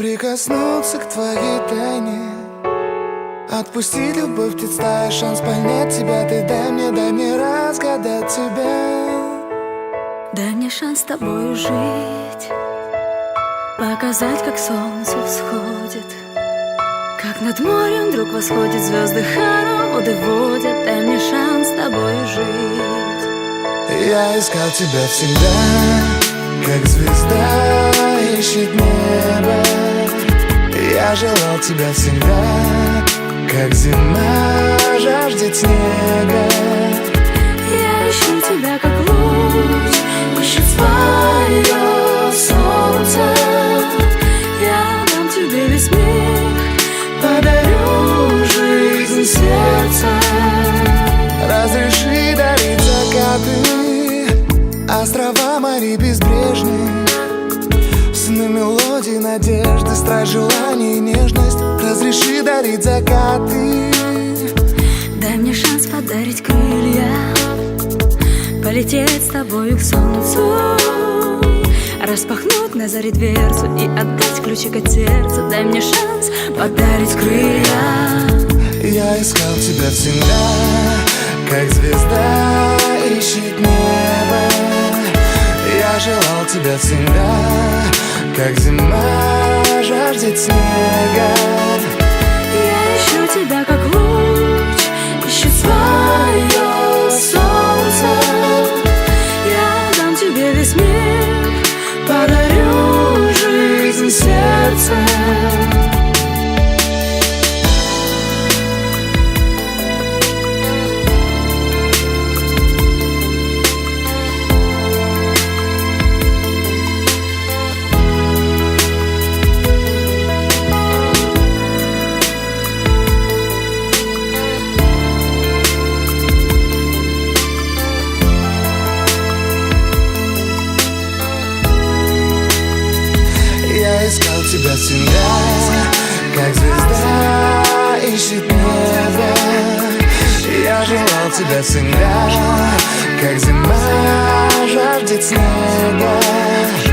Прикоснуться к твоей тайне, отпустить любовь, представить шанс понять тебя. Ты дай мне разгадать тебя. Дай мне шанс с тобою жить, показать, как солнце всходит, как над морем вдруг восходит, звезды хороводы водят. Дай мне шанс с тобою жить. Я искал тебя всегда, как звезда ищет небо. Я желал тебя всегда, как зима жаждет снега. Я ищу тебя, как луч ищет свое солнце. Я дам тебе весь мир, подарю жизнь сердца. Разреши дарить закаты, острова, моря безбрежные, сны, мелодии, надежды, страсть, желание и нежность. Разреши дарить закаты. Дай мне шанс подарить крылья, полететь с тобою к солнцу, распахнуть на заре дверцу и отдать ключик от сердца. Дай мне шанс подарить крылья. Я искал тебя всегда, как звезда ищет небо. Я желал тебя всегда, как зима жаждет снега. Я ищу тебя, как луч ищет свое солнце. Я дам тебе весь мир, подарю жизнь сердца. Я искал тебя всегда, как звезда ищет небо. Я желал тебя всегда, как зима жаждет снега.